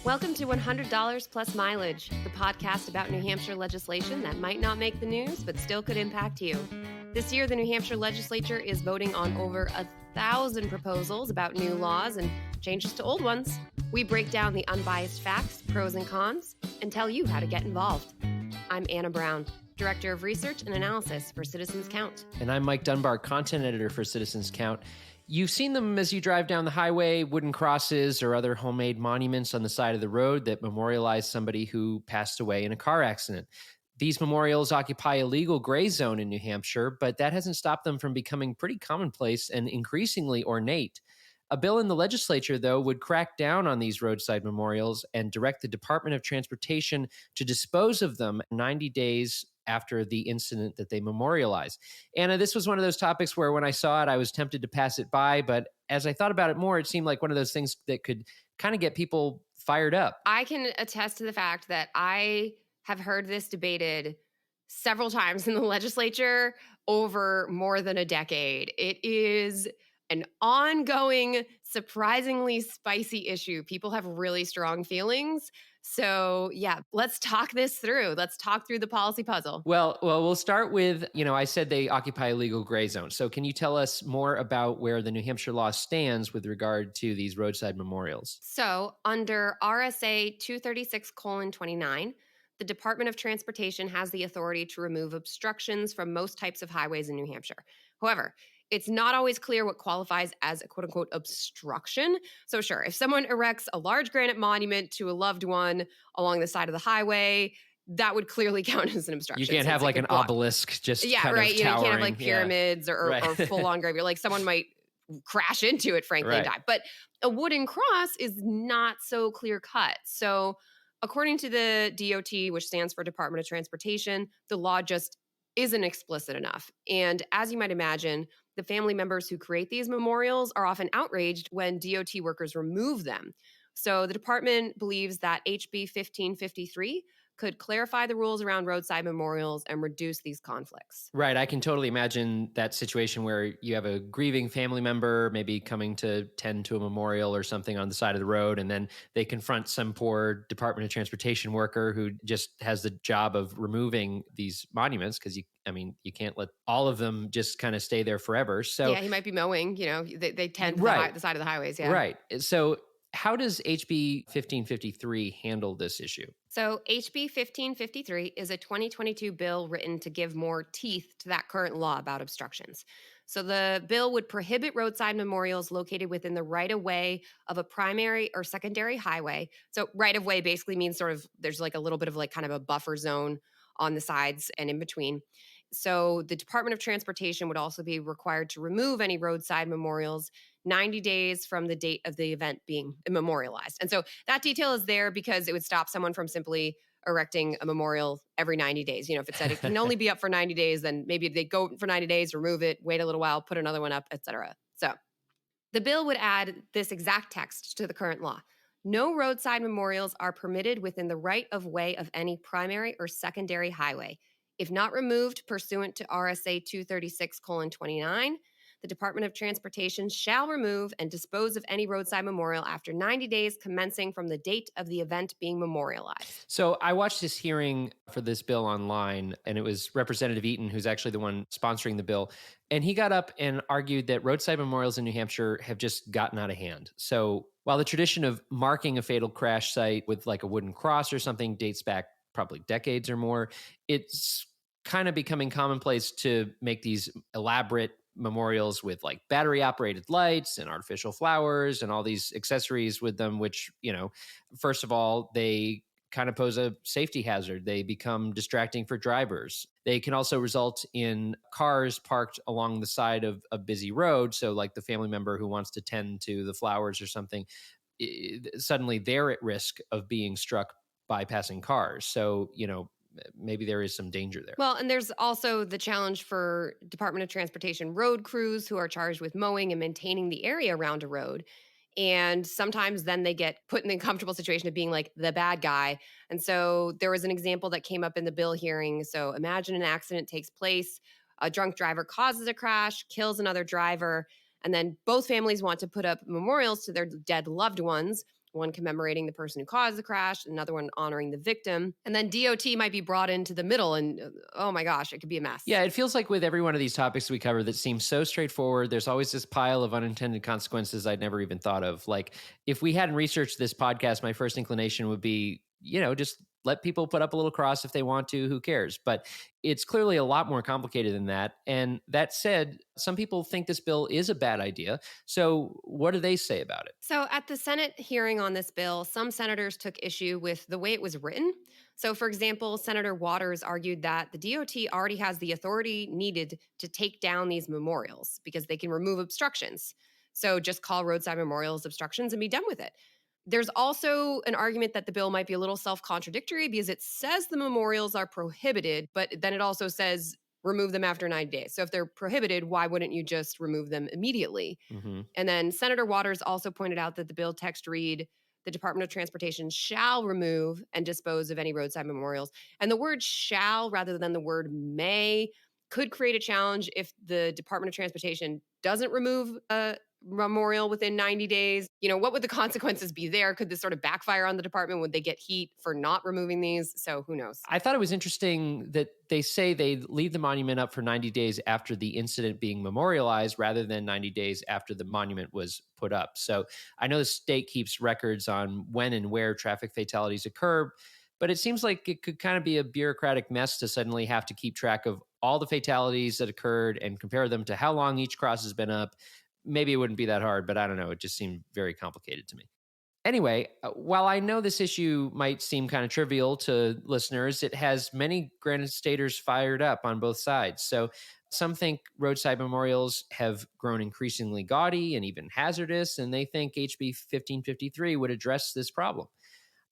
Welcome to $100 Plus Mileage, the podcast about New Hampshire legislation that might not make the news, but still could impact you. This year, the New Hampshire Legislature is voting on over 1,000 proposals about new laws and changes to old ones. We break down the unbiased facts, pros and cons, and tell you how to get involved. I'm Anna Brown, Director of Research and Analysis for Citizens Count. And I'm Mike Dunbar, Content Editor for Citizens Count. You've seen them as you drive down the highway, wooden crosses or other homemade monuments on the side of the road that memorialize somebody who passed away in a car accident. These memorials occupy a legal gray zone in New Hampshire, but that hasn't stopped them from becoming pretty commonplace and increasingly ornate. A bill in the legislature, though, would crack down on these roadside memorials and direct the Department of Transportation to dispose of them 90 days after the incident that they memorialize. Anna, this was one of those topics where when I saw it, I was tempted to pass it by. But as I thought about it more, it seemed like one of those things that could kind of get people fired up. I can attest to the fact that I have heard this debated several times in the legislature over more than a decade. It is an ongoing, surprisingly spicy issue. People have really strong feelings. So yeah, let's talk this through. Let's talk through the policy puzzle. Well, we'll start with, I said they occupy a legal gray zone. So can you tell us more about where the New Hampshire law stands with regard to these roadside memorials? So under RSA 236:29, the Department of Transportation has the authority to remove obstructions from most types of highways in New Hampshire. However, it's not always clear what qualifies as a quote-unquote obstruction. So sure, if someone erects a large granite monument to a loved one along the side of the highway, that would clearly count as an obstruction. You can't have like an obelisk just kind of towering. You can't have like pyramids or full-on graveyard. Like someone might crash into it, frankly, and die. But a wooden cross is not so clear-cut. So according to the DOT, which stands for Department of Transportation, the law just isn't explicit enough. And as you might imagine, the family members who create these memorials are often outraged when DOT workers remove them. So the department believes that HB 1553 could clarify the rules around roadside memorials and reduce these conflicts. Right. I can totally imagine that situation where you have a grieving family member maybe coming to tend to a memorial or something on the side of the road, and then they confront some poor Department of Transportation worker who just has the job of removing these monuments because you can't let all of them just kind of stay there forever. So yeah, he might be mowing, they tend to the side of the highways. Yeah. Right. So how does HB 1553 handle this issue? So HB 1553 is a 2022 bill written to give more teeth to that current law about obstructions. So the bill would prohibit roadside memorials located within the right-of-way of a primary or secondary highway. So right-of-way basically means sort of there's like a little bit of like kind of a buffer zone on the sides and in between. So the Department of Transportation would also be required to remove any roadside memorials 90 days from the date of the event being memorialized. And so that detail is there because it would stop someone from simply erecting a memorial every 90 days. If it said it can only be up for 90 days, then maybe they go for 90 days, remove it, wait a little while, put another one up, etc. So the bill would add this exact text to the current law. No roadside memorials are permitted within the right-of-way of any primary or secondary highway. If not removed pursuant to RSA 236:29, the Department of Transportation shall remove and dispose of any roadside memorial after 90 days commencing from the date of the event being memorialized. So I watched this hearing for this bill online, and it was Representative Eaton, who's actually the one sponsoring the bill. And he got up and argued that roadside memorials in New Hampshire have just gotten out of hand. So while the tradition of marking a fatal crash site with like a wooden cross or something dates back probably decades or more, it's kind of becoming commonplace to make these elaborate memorials with like battery operated lights and artificial flowers and all these accessories with them, which, first of all, they kind of pose a safety hazard. They become distracting for drivers. They can also result in cars parked along the side of a busy road. So like the family member who wants to tend to the flowers or something, suddenly they're at risk of being struck by passing cars. So, maybe there is some danger there. Well, and there's also the challenge for Department of Transportation road crews who are charged with mowing and maintaining the area around a road. And sometimes then they get put in the uncomfortable situation of being like the bad guy. And so there was an example that came up in the bill hearing. So imagine an accident takes place, a drunk driver causes a crash, kills another driver, and then both families want to put up memorials to their dead loved ones. one commemorating the person who caused the crash, another one honoring the victim. And then DOT might be brought into the middle, and oh my gosh, it could be a mess. Yeah, it feels like with every one of these topics we cover that seems so straightforward, there's always this pile of unintended consequences I'd never even thought of. Like, if we hadn't researched this podcast, my first inclination would be, just let people put up a little cross if they want to, who cares? But it's clearly a lot more complicated than that. And that said, some people think this bill is a bad idea. So what do they say about it? So at the Senate hearing on this bill, some senators took issue with the way it was written. So, for example, Senator Waters argued that the DOT already has the authority needed to take down these memorials because they can remove obstructions. So just call roadside memorials obstructions and be done with it. There's also an argument that the bill might be a little self-contradictory because it says the memorials are prohibited, but then it also says remove them after 90 days. So if they're prohibited, why wouldn't you just remove them immediately? Mm-hmm. And then Senator Waters also pointed out that the bill text read, the Department of Transportation shall remove and dispose of any roadside memorials. And the word shall rather than the word may could create a challenge if the Department of Transportation doesn't remove a memorial within 90 days. What would the consequences be there? Could this sort of backfire on the department? Would they get heat for not removing these? So who knows? I thought it was interesting that they say they leave the monument up for 90 days after the incident being memorialized rather than 90 days after the monument was put up. So I know the state keeps records on when and where traffic fatalities occur, but it seems like it could kind of be a bureaucratic mess to suddenly have to keep track of all the fatalities that occurred and compare them to how long each cross has been up. Maybe it wouldn't be that hard, but I don't know. It just seemed very complicated to me. Anyway, while I know this issue might seem kind of trivial to listeners, it has many Granite staters fired up on both sides. So some think roadside memorials have grown increasingly gaudy and even hazardous, and they think HB 1553 would address this problem.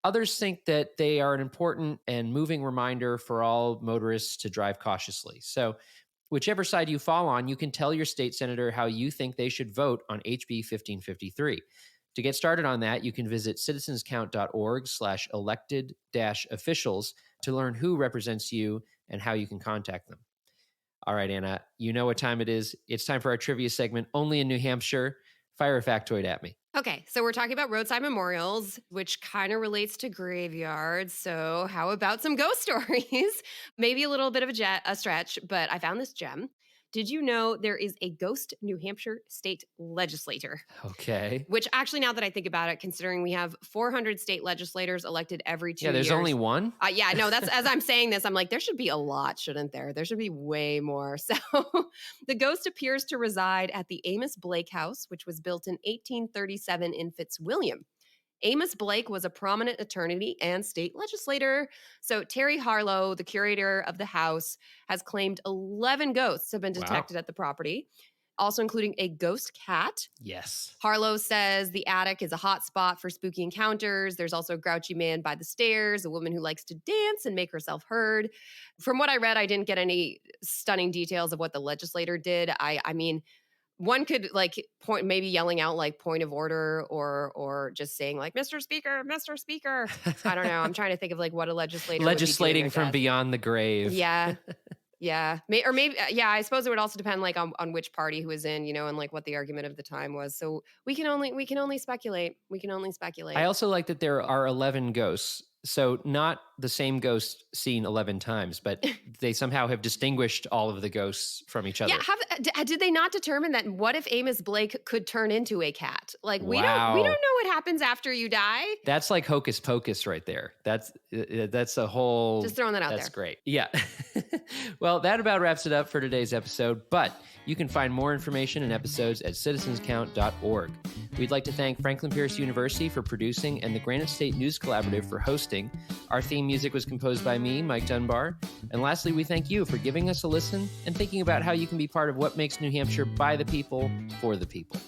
Others think that they are an important and moving reminder for all motorists to drive cautiously. So whichever side you fall on, you can tell your state senator how you think they should vote on HB 1553. To get started on that, you can visit citizenscount.org/elected-officials to learn who represents you and how you can contact them. All right, Anna, you know what time it is. It's time for our trivia segment, only in New Hampshire. Fire a factoid at me. Okay, so we're talking about roadside memorials, which kind of relates to graveyards. So how about some ghost stories? Maybe a little bit of a stretch, but I found this gem. Did you know there is a ghost New Hampshire state legislator? Okay. Which actually, now that I think about it, considering we have 400 state legislators elected every 2 years. Yeah, there's only one? Yeah, no, that's as I'm saying this, I'm like, there should be a lot, shouldn't there? There should be way more. So the ghost appears to reside at the Amos Blake House, which was built in 1837 in Fitzwilliam. Amos Blake was a prominent attorney and state legislator. So Terry Harlow, the curator of the house, has claimed 11 ghosts have been detected at the property, also including a ghost cat. Yes. Harlow says the attic is a hot spot for spooky encounters. There's also a grouchy man by the stairs, a woman who likes to dance and make herself heard. From what I read, I didn't get any stunning details of what the legislator did. I mean, one could point, maybe yelling out point of order or just saying Mr. Speaker, Mr. Speaker. I don't know. I'm trying to think of what a legislator legislating would be from beyond the grave. Yeah. Yeah. Or maybe, I suppose it would also depend on which party who was in, and what the argument of the time was. So we can only speculate. We can only speculate. I also like that there are 11 ghosts. So not the same ghost seen 11 times, but they somehow have distinguished all of the ghosts from each other. Yeah, did they not determine that what if Amos Blake could turn into a cat? We don't Wow. know what happens after you die. That's like hocus pocus right there. That's a whole... Just throwing that out there. That's great. Yeah. Well, that about wraps it up for today's episode, but you can find more information and episodes at citizenscount.org. We'd like to thank Franklin Pierce University for producing and the Granite State News Collaborative for hosting. Our theme music was composed by me, Mike Dunbar. And lastly, we thank you for giving us a listen and thinking about how you can be part of what makes New Hampshire by the people, for the people.